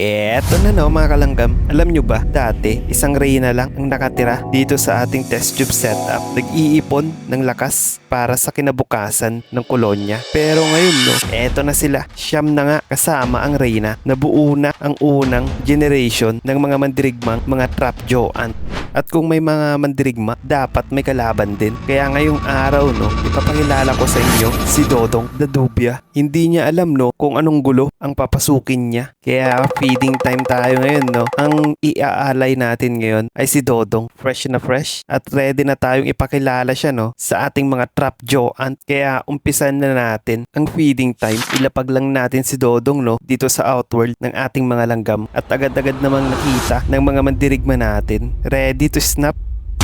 Eto na no mga kalanggam, alam nyo ba, dati isang reyna lang ang nakatira dito sa ating test tube setup. Nag-iipon ng lakas para sa kinabukasan ng kolonya. Pero ngayon no, eto na sila. Siyam na nga kasama ang reyna. Nabuo na ang unang generation ng mga mandirigmang mga trap joant. At kung may mga mandirigma, dapat may kalaban din. Kaya ngayong araw no, ipapakilala ko sa inyo si Dodong the Dubia. Hindi niya alam no kung anong gulo ang papasukin niya. Kaya feeding time tayo ngayon no. Ang iaalay natin ngayon ay si Dodong. Fresh na fresh at ready na tayong ipakilala siya no sa ating mga trap joant. Kaya umpisan na natin ang feeding time. Ilapag lang natin si Dodong no dito sa outworld ng ating mga langgam. At agad-agad namang nakita ng mga mandirigma natin. Ready to snap.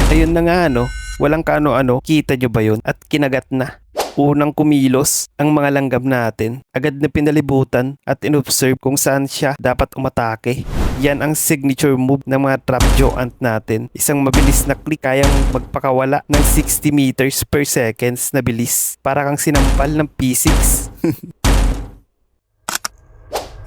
Ayun na nga no. Walang kaano-ano. Kita nyo ba yun? At kinagat na. Unang kumilos ang mga langgam natin. Agad na pinalibutan at inobserve kung saan siya dapat umatake. Yan ang signature move ng mga trap joant natin. Isang mabilis na click kayang magpakawala ng 60 meters per seconds na bilis. Para kang sinampal ng P6.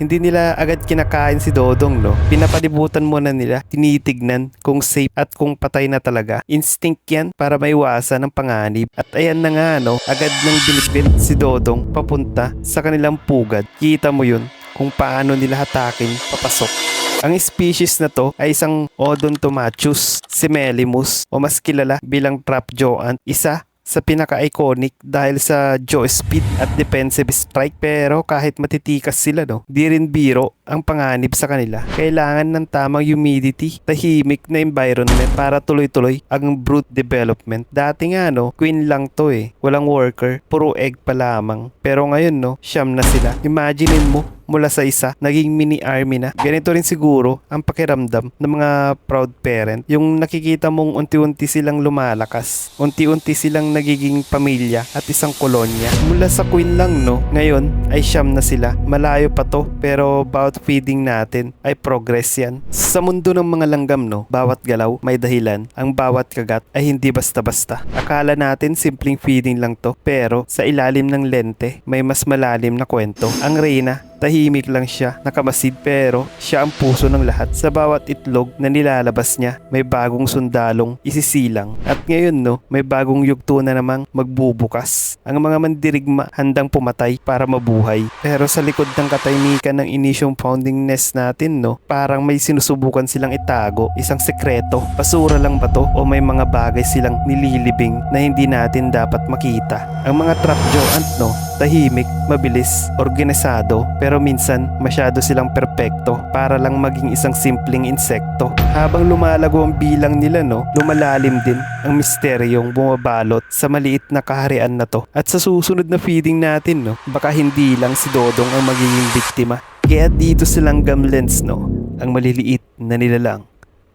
Hindi nila agad kinakain si Dodong no. Pinapalibutan muna nila, tinitignan kung safe at kung patay na talaga. Instinct yan para maiwasan ng panganib. At ayan na nga no, agad nang binipit si Dodong papunta sa kanilang pugad. Kita mo yun kung paano nila hatakin papasok. Ang species na to ay isang Odontomachus semelimus o mas kilala bilang trap joant. Isa sa pinaka-iconic dahil sa jaw speed at defensive strike. Pero kahit matitikas sila no, di rin biro ang panganib sa kanila. Kailangan ng tamang humidity, tahimik na environment para tuloy-tuloy ang brood development. Dati nga no, queen lang to walang worker, puro egg pa lamang. Pero ngayon no, siyam na sila. Imaginin mo, mula sa isa, naging mini army na. Ganito rin siguro ang pakiramdam ng mga proud parent. Yung nakikita mong unti-unti silang lumalakas. Unti-unti silang nagiging pamilya at isang kolonya. Mula sa queen lang no, ngayon ay siyam na sila. Malayo pa to, pero bawat feeding natin ay progress yan. Sa mundo ng mga langgam no, bawat galaw may dahilan. Ang bawat kagat ay hindi basta-basta. Akala natin simpleng feeding lang to, pero sa ilalim ng lente may mas malalim na kwento. Ang reyna, tahimik lang siya, nakamasid, pero siya ang puso ng lahat. Sa bawat itlog na nilalabas niya, may bagong sundalong isisilang. At ngayon no, may bagong yugto na namang magbubukas. Ang mga mandirigma handang pumatay para mabuhay. Pero sa likod ng katahimikan ng inisyong founding nest natin no, parang may sinusubukan silang itago. Isang sekreto. Basura lang ba to o may mga bagay silang nililibing na hindi natin dapat makita? Ang mga trap joant no, tahimik, mabilis, organisado, pero minsan masyado silang perpekto para lang maging isang simpleng insekto. Habang lumalago ang bilang nila no, lumalalim din ang misteryong bumabalot sa maliit na kaharian na to. At sa susunod na feeding natin no, baka hindi lang si Dodong ang magiging biktima. Kaya dito sa Langgam Lens no, ang maliliit na nilalang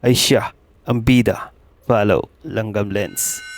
ay siya ang bida. Follow Langgam Lens.